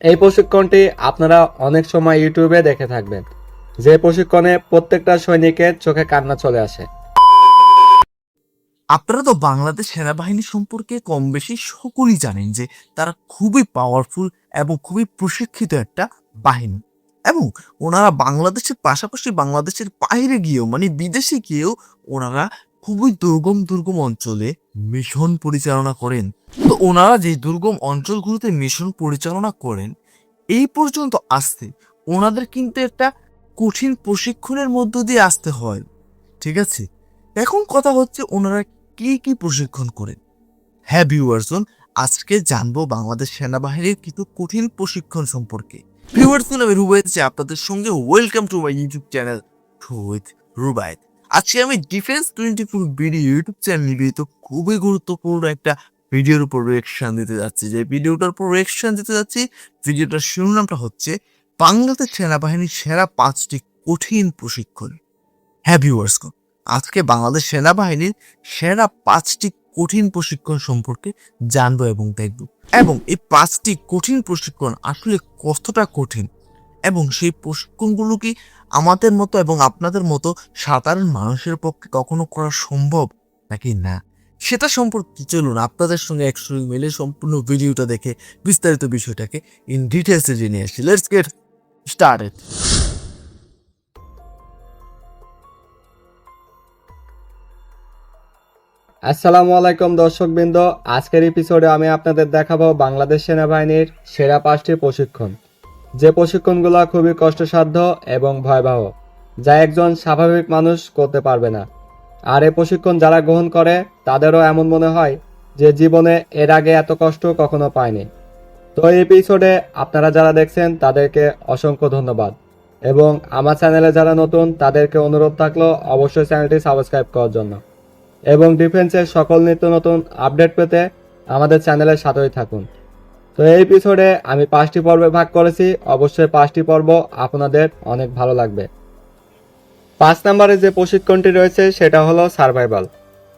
এই প্রশিক্ষণটি আপনারা অনেক সময় ইউটিউবে দেখে থাকবেন, যে প্রশিক্ষণে প্রত্যেকটা সৈনিকের চোখে কান্না চলে আসে। আপনারা তো বাংলাদেশ সেনাবাহিনী সম্পর্কে কম বেশি সকলেই জানেন যে তারা খুবই পাওয়ারফুল এবং খুবই প্রশিক্ষিত একটা বাহিনী, এবং ওনারা বাংলাদেশের পাশাপাশি বাংলাদেশের বাইরে গিয়েও মানে বিদেশে গিয়েও ওনারা খুবই দুর্গম দুর্গম অঞ্চলে মিশন পরিচালনা করেন। তো ওনারা যে দুর্গম অঞ্চলগুলোতে মিশন পরিচালনা করেন, এই পর্যন্ত আসতে ওনাদের কিন্তু একটা কঠিন প্রশিক্ষণের মধ্য দিয়ে আসতে হয়, ঠিক আছে? এখন কথা হচ্ছে ওনারা কি কি প্রশিক্ষণ করেন। হ্যাঁ ভিউয়ার্সন, আজকে জানবো বাংলাদেশ সেনাবাহিনীর কিছু কঠিন প্রশিক্ষণ সম্পর্কে। ভিউয়ার্সন, আমি রুবাইত আছি আপনাদের সঙ্গে। Welcome to my YouTube channel with Rubait. আজকে আমি ডিফেন্স 24 বিডি ইউটিউব চ্যানেলে তো খুবই গুরুত্বপূর্ণ একটা ভিডিওর উপর রিয়েকশন দিতে যাচ্ছি। যে ভিডিওটার উপর রিয়েকশন দিতে যাচ্ছি, ভিডিওটার শিরোনামটা হচ্ছে বাংলাদেশ সেনাবাহিনীর সেরা 5টি কঠিন প্রশিক্ষণ। হ্যাঁ ভিউয়ার্স, আজকে বাংলাদেশ সেনাবাহিনীর সেরা 5টি কঠিন প্রশিক্ষণ সম্পর্কে জানবো এবং দেখব, এবং এই 5টি কঠিন প্রশিক্ষণ আসলে কতটা কঠিন এবং সেই প্রশিক্ষণগুলো কি আমাদের মতো এবং আপনাদের মতো সাধারণ মানুষের পক্ষে কখনো করা সম্ভব নাকি না, সেটা সম্পর্কে চলুন আপনাদের সঙ্গে একসঙ্গে মিলে সম্পূর্ণ ভিডিওটা দেখে বিস্তারিত বিষয়টাকে ইন ডিটেলসে জেনে আসি। Let's get started. আসসালামু আলাইকুম দর্শকবৃন্দ, আজকের এপিসোডে আমি আপনাদের দেখাবো বাংলাদেশ সেনাবাহিনীর সেরা 5টি প্রশিক্ষণ, যে প্রশিক্ষণগুলো খুবই কষ্টসাধ্য এবং ভয়াবহ, যা একজন স্বাভাবিক মানুষ করতে পারবে না। আর এই প্রশিক্ষণ যারা গ্রহণ করে তাদেরও এমন মনে হয় যে জীবনে এর আগে এত কষ্ট কখনো পায়নি। তো এই এপিসোডে আপনারা যারা দেখছেন তাদেরকে অসংখ্য ধন্যবাদ, এবং আমার চ্যানেলে যারা নতুন তাদেরকে অনুরোধ থাকলো অবশ্যই চ্যানেলটি সাবস্ক্রাইব করার জন্য, এবং ডিফেন্সের সকল নিত্য নতুন আপডেট পেতে আমাদের চ্যানেলের সাথেই থাকুন। তো এই এপিসোডে আমি 5টি পর্বে ভাগ করেছি, অবশ্যই 5টি পর্ব আপনাদের অনেক ভালো লাগবে। 5 নম্বরে যে প্রশিক্ষণটি রয়েছে সেটা হলো সার্ভাইভাল।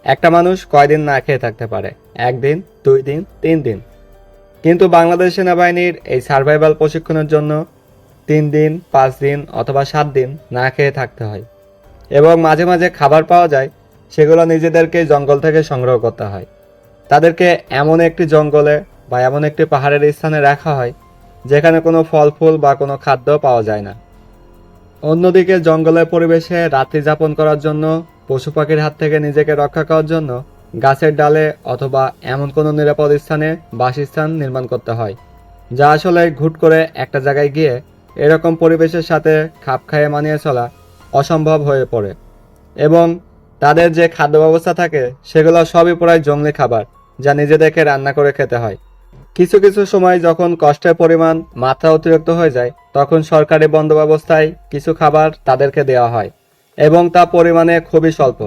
একটা মানুষ কয়দিন না খেয়ে থাকতে পারে? 1 দিন, 2 দিন, 3 দিন। কিন্তু বাংলাদেশ সেনাবাহিনীর এই সার্ভাইভাল প্রশিক্ষণের জন্য 3 দিন, 5 দিন অথবা 7 দিন না খেয়ে থাকতে হয়, এবং মাঝে মাঝে খাবার পাওয়া যায়, সেগুলো নিজেদেরকে জঙ্গল থেকে সংগ্রহ করতে হয়। তাদেরকে এমন একটি জঙ্গলে বা এমন একটি পাহাড়ের স্থানে রাখা হয় যেখানে কোনো ফল ফুল বা কোনো খাদ্য পাওয়া যায় না। অন্যদিকে জঙ্গলের পরিবেশে রাত্রি যাপন করার জন্য, পশু পাখির হাত থেকে নিজেকে রক্ষা করার জন্য গাছের ডালে অথবা এমন কোনো নিরাপদ স্থানে বাসস্থান নির্মাণ করতে হয়, যা আসলে হুট করে একটা জায়গায় গিয়ে এরকম পরিবেশের সাথে খাপ খাইয়ে মানিয়ে চলা অসম্ভব হয়ে পড়ে। এবং তাদের যে খাদ্য ব্যবস্থা থাকে সেগুলো সবই প্রায় জঙ্গলি খাবার, যা নিজেদেরকে রান্না করে খেতে হয়। কিছু কিছু সময় যখন কষ্টের পরিমাণ মাত্রা অতিরিক্ত হয়ে যায়, তখন সরকারি বন্দোবস্তায় ব্যবস্থায় কিছু খাবার তাদেরকে দেওয়া হয়, এবং তা পরিমাণে খুবই স্বল্প,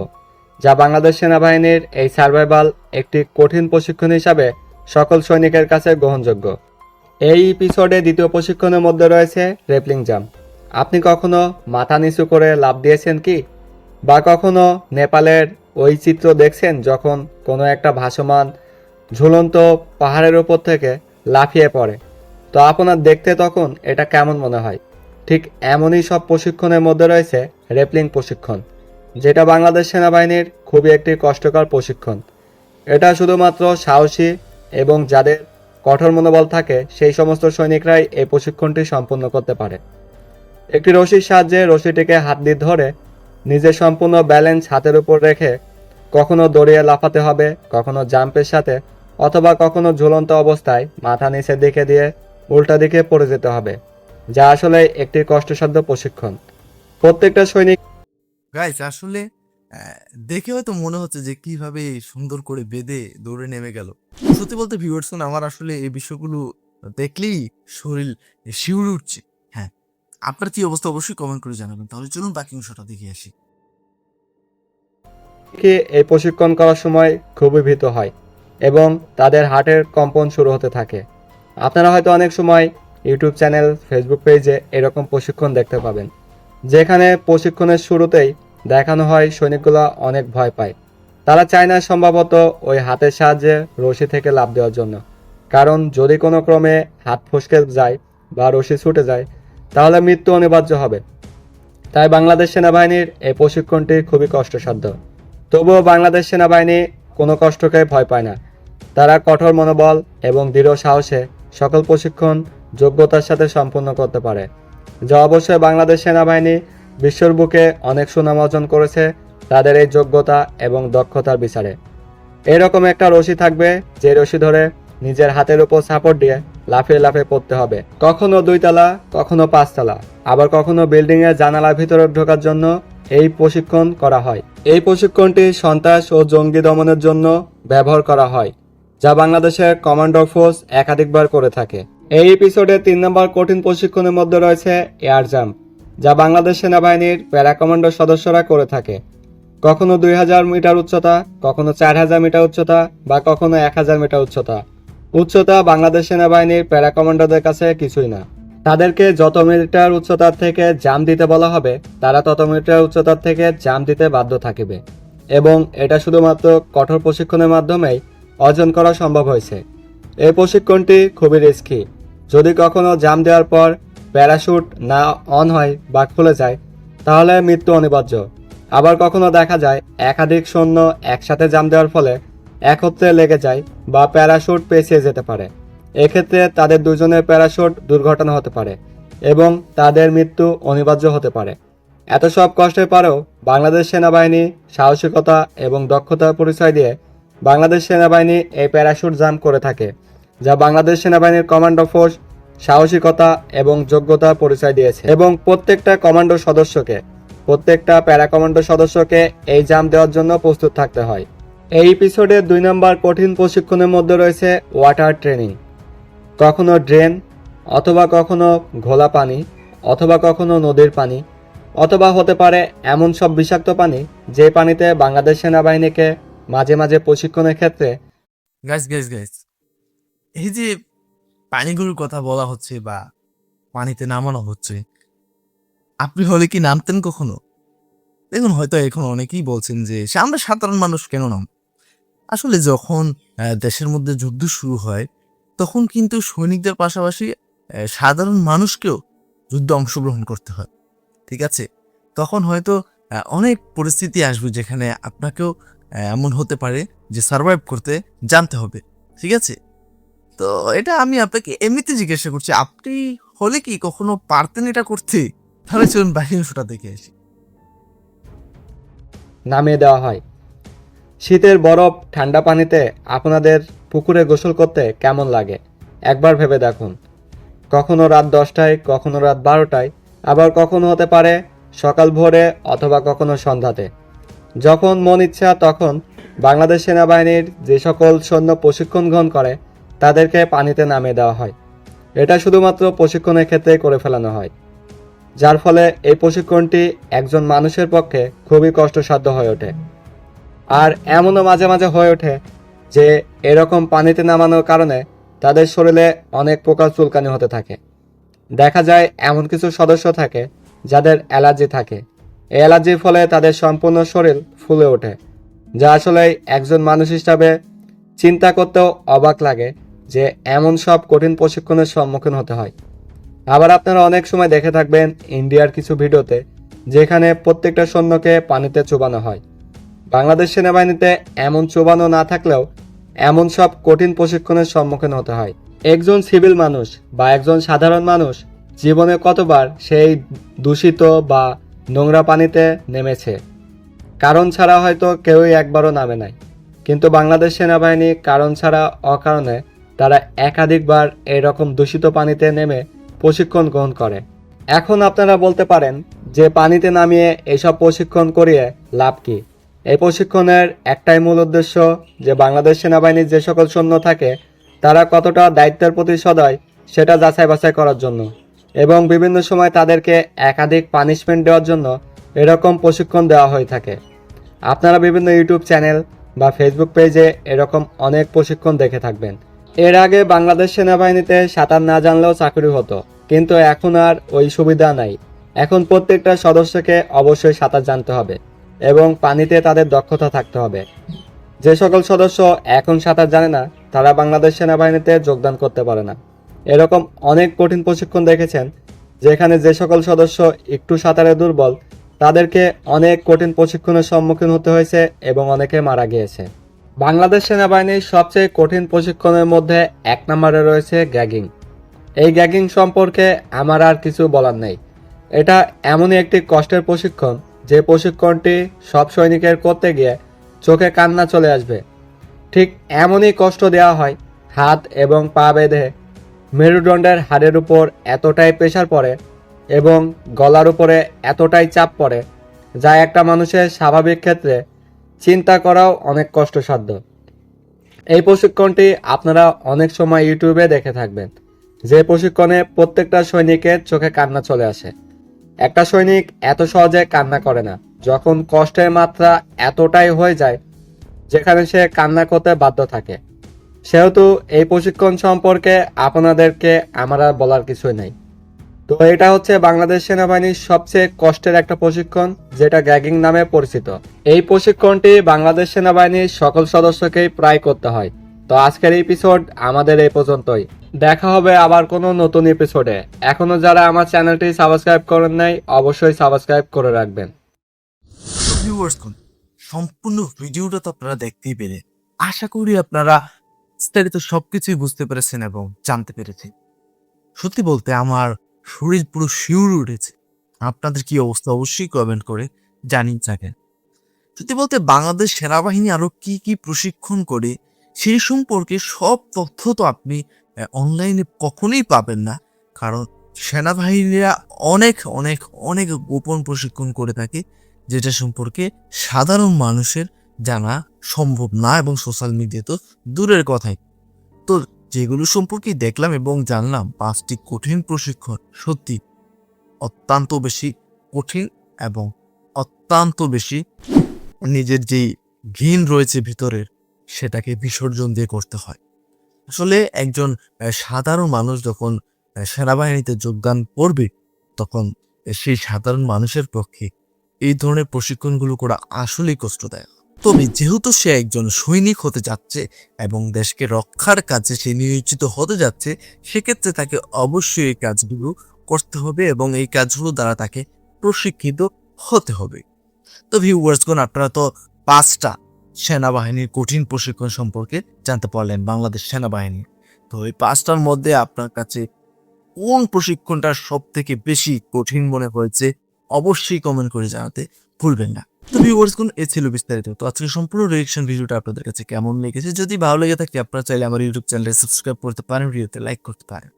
যা বাংলাদেশ সেনাবাহিনীর এই সার্ভাইভাল একটি কঠিন প্রশিক্ষণ হিসাবে সকল সৈনিকের কাছে গ্রহণযোগ্য। এই এপিসোডে দ্বিতীয় প্রশিক্ষণের মধ্যে রয়েছে রেপলিং জাম্প। আপনি কখনো মাথা নিচু করে লাফ দিয়েছেন কি? বা কখনো নেপালের ওই চিত্র দেখছেন যখন কোনো একটা ভাসমান ঝুলন্ত পাহাড়ের ওপর থেকে লাফিয়ে পড়ে? তো আপনার দেখতে তখন এটা কেমন মনে হয়? ঠিক এমনই সব প্রশিক্ষণের মধ্যে রয়েছে রেপলিং প্রশিক্ষণ, যেটা বাংলাদেশ সেনাবাহিনীর খুবই একটি কষ্টকর প্রশিক্ষণ। এটা শুধুমাত্র সাহসী এবং যাদের কঠোর মনোবল থাকে সেই সমস্ত সৈনিকরাই এই প্রশিক্ষণটি সম্পূর্ণ করতে পারে। একটি রশির সাহায্যে রশিটিকে হাত দিয়ে ধরে নিজের সম্পূর্ণ ব্যালেন্স হাতের উপর রেখে কখনো দড়িয়ে লাফাতে হবে, কখনো জাম্পের সাথে, অথবা কখনো ঝুলন্ত অবস্থায় মাথা নিচের দিকে দিয়ে উল্টা দিকে পড়ে যেতে হবে, যা আসলে একটি কষ্টসাধ্য প্রশিক্ষণ। প্রত্যেকটা সৈনিক গাইস আসলে আহ, দেখে হয়তো মনে হচ্ছে যে কিভাবে সুন্দর করে বেঁধে দৌড়ে নেমে গেল। সত্যি বলতে ভিউয়ার্সন, আমার আসলে এই বিষয়গুলো দেখলেই শরীর শিউরে উঠছে। হ্যাঁ, আপনার কি অবস্থা অবশ্যই কমেন্ট করে জানাবেন। তাহলে চলুন বাকি অংশটা দেখে আসি। এই প্রশিক্ষণ করার সময় খুবই ভীত হয় এবং তাদের হার্টের কম্পন শুরু হতে থাকে। আপনারা হয়তো অনেক সময় ইউটিউব চ্যানেল, ফেসবুক পেজে এরকম প্রশিক্ষণ দেখতে পাবেন, যেখানে প্রশিক্ষণের শুরুতেই দেখানো হয় সৈনিকগুলো অনেক ভয় পায়। তারা চায় না সম্ভবত ওই হাতের সাহায্যে রশি থেকে লাফ দেওয়ার জন্য, কারণ যদি কোনো ক্রমে হাত ফসকে যায় বা রশি ছুটে যায় তাহলে মৃত্যু অনিবার্য হবে। তাই বাংলাদেশ সেনাবাহিনীর এই প্রশিক্ষণটি খুবই কষ্টসাধ্য। তবুও বাংলাদেশ সেনাবাহিনী কোনো কষ্টকে ভয় পায় না। তারা কঠোর মনোবল এবং দৃঢ় সাহসে সকল প্রশিক্ষণ যোগ্যতার সাথে সম্পন্ন করতে পারে, যা অবশ্যই বাংলাদেশ সেনাবাহিনী বিশ্বর বুকে অনেক সুনাম অর্জন করেছে তাদের এই যোগ্যতা এবং দক্ষতার বিচারে। এরকম একটা রশি থাকবে যে রশি ধরে নিজের হাতের উপর সাপোর্ট দিয়ে লাফিয়ে লাফিয়ে পড়তে হবে, কখনো 2 তলা, কখনো 5 তলা, আবার কখনো বিল্ডিং এর জানালার ভিতরে ঢোকার জন্য এই প্রশিক্ষণ করা হয়। এই প্রশিক্ষণটি সন্ত্রাস ও জঙ্গি দমনের জন্য ব্যবহার করা হয়, যা বাংলাদেশের কমান্ডো ফোর্স একাধিকবার করে থাকে। এই এপিসোডে 3 নম্বর কঠিন প্রশিক্ষণের মধ্যে রয়েছে এয়ার জাম্প, যা বাংলাদেশ সেনাবাহিনীর প্যারা কমান্ডো সদস্যরা করে থাকে। কখনো 2000 মিটার উচ্চতা, কখনো 4000 মিটার উচ্চতা বা কখনো 1000 মিটার উচ্চতা। উচ্চতা বাংলাদেশ সেনাবাহিনীর প্যারা কমান্ডোদের কাছে কিছুই না। তাদেরকে যত মিটার উচ্চতার থেকে জাম্প দিতে বলা হবে তারা তত মিটার উচ্চতার থেকে জাম্প দিতে বাধ্য থাকিবে, এবং এটা শুধুমাত্র কঠোর প্রশিক্ষণের মাধ্যমেই অর্জন করা সম্ভব হয়েছে। এই প্রশিক্ষণটি খুবই রিস্কি। যদি কখনো জাম্প দেওয়ার পর প্যারাশুট না অন হয় বা খুলে যায় তাহলে মৃত্যু অনিবার্য। আবার কখনো দেখা যায় একাধিক সৈন্য একসাথে জাম্প দেওয়ার ফলে একত্রে লেগে যায় বা প্যারাশুট পেঁচিয়ে যেতে পারে। এক্ষেত্রে তাদের দুজনের প্যারাশুট দুর্ঘটনা হতে পারে এবং তাদের মৃত্যু অনিবার্য হতে পারে। এত সব কষ্টের পরেও বাংলাদেশ সেনাবাহিনী সাহসিকতা এবং দক্ষতার পরিচয় দিয়ে বাংলাদেশ সেনাবাহিনী এই প্যারাশুট জাম্প করে থাকে, যা বাংলাদেশ সেনাবাহিনীর কমান্ডো ফোর্স সাহসিকতা এবং যোগ্যতার পরিচয় দিয়েছে। এবং প্রত্যেকটা কমান্ডো সদস্যকে, প্রত্যেকটা প্যারা কমান্ডো সদস্যকে এই জাম্প দেওয়ার জন্য প্রস্তুত থাকতে হয়। এই এপিসোডে 2 নম্বর কঠিন প্রশিক্ষণের মধ্যে রয়েছে ওয়াটার ট্রেনিং। কখনো ড্রেন, অথবা কখনো ঘোলা পানি, অথবা কখনো নদীর পানি, অথবা হতে পারে এমন সব বিষাক্ত পানি যে পানিতে বাংলাদেশ সেনাবাহিনীকে মাঝে মাঝে প্রশিক্ষণের ক্ষেত্রে গাইস, এই যে পানিগুলোর কথা বলা হচ্ছে বা পানিতে নামানো হচ্ছে, আপনি হলে কি নামতেন কখনো? দেখুন, হয়তো এখন অনেকেই বলছেন যে আমরা সাধারণ মানুষ কেন নাম। আসলে যখন দেশের মধ্যে যুদ্ধ শুরু হয় তখন কিন্তু সৈনিকদের পাশাপাশি সাধারণ মানুষকেও যুদ্ধে অংশগ্রহণ করতে হয়, ঠিক আছে? তখন হয়তো অনেক পরিস্থিতি আসবে যেখানে আপনাকেও এমন হতে পারে যে সার্ভাইভ করতে জানতে হবে, ঠিক আছে? তো এটা আমি আপনাকে এমনিতে জিজ্ঞাসা করছি, আপনি হলে কি কখনো পারতেন এটা করতে? তাহলে চলুন বাকি অংশটা দেখে আসি। নামিয়ে দেওয়া হয়। শীতের বরফ ঠান্ডা পানিতে আপনাদের পুকুরে গোসল করতে কেমন লাগে একবার ভেবে দেখুন। কখনো রাত 10টায়, কখনো রাত 12টায়, আবার কখনো হতে পারে সকাল ভোরে অথবা কখনো সন্ধ্যাতে। যখন মন ইচ্ছা তখন বাংলাদেশ সেনাবাহিনীর যে সকল সৈন্য প্রশিক্ষণ গ্রহণ করে তাদেরকে পানিতে নামিয়ে দেওয়া হয়। এটা শুধুমাত্র প্রশিক্ষণের ক্ষেত্রেই করে ফেলানো হয়, যার ফলে এই প্রশিক্ষণটি একজন মানুষের পক্ষে খুবই কষ্টসাধ্য হয়ে ওঠে। আর এমনও মাঝে মাঝে হয়ে ওঠে যে এরকম পানিতে নামানোর কারণে তাদের শরীরে অনেক প্রকার চুলকানি হতে থাকে। দেখা যায় এমন কিছু সদস্য থাকে যাদের অ্যালার্জি থাকে। এই অ্যালার্জির ফলে তাদের সম্পূর্ণ শরীর ফুলে ওঠে, যা আসলে একজন মানুষ হিসাবে চিন্তা করতেও অবাক লাগে যে এমন সব কঠিন প্রশিক্ষণের সম্মুখীন হতে হয়। আবার আপনারা অনেক সময় দেখে থাকবেন ইন্ডিয়ার কিছু ভিডিওতে যেখানে প্রত্যেকটা সৈন্যকে পানিতে চুবানো হয়। বাংলাদেশ সেনাবাহিনীতে এমন চুবানো না থাকলেও এমন সব কঠিন প্রশিক্ষণের সম্মুখীন হতে হয়। একজন সিভিল মানুষ বা একজন সাধারণ মানুষ জীবনে কতবার সেই দূষিত বা নোংরা পানিতে নেমেছে, কারণ ছাড়া হয়তো কেউই একবারও নামে নাই। কিন্তু বাংলাদেশ সেনাবাহিনী কারণ ছাড়া অকারণে তারা একাধিকবার এরকম দূষিত পানিতে নেমে প্রশিক্ষণ গ্রহণ করে। এখন আপনারা বলতে পারেন যে পানিতে নামিয়ে এসব প্রশিক্ষণ করিয়ে লাভ কি? এই প্রশিক্ষণের একটাই মূল উদ্দেশ্য যে বাংলাদেশ সেনাবাহিনীর যে সকল সৈন্য থাকে তারা কতটা দায়িত্বের প্রতি সদয় সেটা যাচাই বাছাই করার জন্য, এবং বিভিন্ন সময় তাদেরকে একাধিক পানিশমেন্ট দেওয়ার জন্য এরকম প্রশিক্ষণ দেওয়া হয়ে থাকে। আপনারা বিভিন্ন ইউটিউব চ্যানেল বা ফেসবুক পেজে এরকম অনেক প্রশিক্ষণ দেখে থাকবেন। এর আগে বাংলাদেশ সেনাবাহিনীতে সাঁতার না জানলেও চাকরি হতো, কিন্তু এখন আর ওই সুবিধা নাই। এখন প্রত্যেকটা সদস্যকে অবশ্যই সাঁতার জানতে হবে এবং পানিতে তাদের দক্ষতা থাকতে হবে। যে সকল সদস্য এখন সাঁতার জানে না তারা বাংলাদেশ সেনাবাহিনীতে যোগদান করতে পারে না। এরকম অনেক কঠিন প্রশিক্ষণ দেখেছেন, যেখানে যে সকল সদস্য একটু সাঁতারে দুর্বল তাদেরকে অনেক কঠিন প্রশিক্ষণের সম্মুখীন হতে হয়েছে এবং অনেকে মারা গিয়েছে। বাংলাদেশ সেনাবাহিনীর সবচেয়ে কঠিন প্রশিক্ষণের মধ্যে 1 নম্বরে রয়েছে গ্যাগিং। এই গ্যাগিং সম্পর্কে আমার আর কিছু বলার নেই। এটা এমনই একটি কষ্টের প্রশিক্ষণ যে প্রশিক্ষণটি সব সৈনিকের করতে গিয়ে চোখে কান্না চলে আসবে। ঠিক এমনই কষ্ট দেওয়া হয়, হাত এবং পা বেঁধে মেরুদণ্ডের হাড়ের উপর এতটাই প্রেসার পড়ে এবং গলার উপরে এতটাই চাপ পড়ে, যা একটা মানুষের স্বাভাবিক ক্ষেত্রে চিন্তা করাও অনেক কষ্টসাধ্য। এই প্রশিক্ষণটি আপনারা অনেক সময় ইউটিউবে দেখে থাকবেন, যে প্রশিক্ষণে প্রত্যেকটা সৈনিকের চোখে কান্না চলে আসে। একটা সৈনিক এত সহজে কান্না করে না যখন কষ্টের মাত্রা এতটাই হয়ে যায় যেখানে সে কান্না করতে বাধ্য থাকে। সেহেতু এই প্রশিক্ষণ সম্পর্কে আপনাদেরকে আমার আর বলার কিছুই নাই। তো এটা হচ্ছে বাংলাদেশ সেনাবাহিনীর সবচেয়ে কষ্টের একটা প্রশিক্ষণ, যেটা গ্যাগিং নামে পরিচিত। এই প্রশিক্ষণটি বাংলাদেশ সেনাবাহিনীর সকল সদস্যকেই প্রায় করতে হয়। তো আজকের এপিসোড আমাদের এই পর্যন্তই। দেখা হবে আবার কোনো নতুন এপিসোডে। এখনো যারা আমার চ্যানেলটি সাবস্ক্রাইব করেন নাই, অবশ্যই সাবস্ক্রাইব করে রাখবেন। ভিউয়ার্স, সম্পূর্ণ ভিডিওটা তো আপনারা দেখতেই পেলে, আশা করি আপনারা বিস্তারিত সবকিছুই বুঝতে পেরেছেন এবং জানতে পেরেছেন। সত্যি বলতে আমার শরীর পুরো শিউরে উঠেছে। আপনাদের কি অবস্থা অবশ্যই কমেন্ট করে জানিয়ে থাকেন। সত্যি বলতে বাংলাদেশ সেনাবাহিনী আরো কি কি প্রশিক্ষণ করে সেই সম্পর্কে সব তথ্য তো আপনি অনলাইনে কখনোই পাবেন না, কারণ সেনাবাহিনীরা অনেক অনেক অনেক গোপন প্রশিক্ষণ করে থাকে, যেটা সম্পর্কে সাধারণ মানুষের জানা সম্ভব না এবং সোশ্যাল মিডিয়া তো দূরের কথাই। তো যেগুলো সম্পর্কে দেখলাম এবং জানলাম, 5টি কঠিন প্রশিক্ষণ সত্যি অত্যন্ত বেশি কঠিন এবং অত্যন্ত বেশি নিজের যেই ঘিন রয়েছে ভিতরের সেটাকে বিসর্জন দিয়ে করতে হয়। আসলে একজন সাধারণ মানুষ যখন সেনাবাহিনীতে যোগদান করবে, তখন সেই সাধারণ মানুষের পক্ষে এই ধরনের প্রশিক্ষণগুলো করা আসলেই কষ্টদায়ক। তবে যেহেতু সে একজন সৈনিক হতে যাচ্ছে এবং দেশকে রক্ষার কাজে সে নিয়োজিত হতে যাচ্ছে, সেক্ষেত্রে তাকে অবশ্যই এই কাজগুলো করতে হবে এবং এই কাজগুলো দ্বারা তাকে প্রশিক্ষিত হতে হবে। তো ভিউয়ার্সগণ, আপনারা তো 5টা সেনাবাহিনীর কঠিন প্রশিক্ষণ সম্পর্কে জানতে পারলেন বাংলাদেশ সেনাবাহিনী। তো এই 5টার মধ্যে আপনার কাছে কোন প্রশিক্ষণটা সব থেকে বেশি কঠিন মনে হয়েছে অবশ্যই কমেন্ট করে জানাতে ভুলবেন না। তো ভিউয়ার্সগণ, এ ছিল বিস্তারিত। তো আজকে সম্পূর্ণ রিঅ্যাকশন ভিডিওটা আপনাদের কাছে কেমন লেগেছে, যদি ভালো লেগে থাকে আপনারা চাইলে আমার ইউটিউব চ্যানেলে সাবস্ক্রাইব করতে পারেন, ভিডিওতে লাইক করতে পারেন।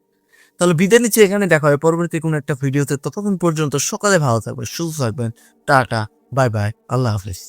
তাহলে বিদায় নিচ্ছি, এখানে দেখা হয় পরবর্তী কোনো একটা ভিডিওতে। ততক্ষণ পর্যন্ত সকালে ভালো থাকবেন, সুস্থ থাকবেন। টাটা, বাই বাই, আল্লাহ হাফেজ।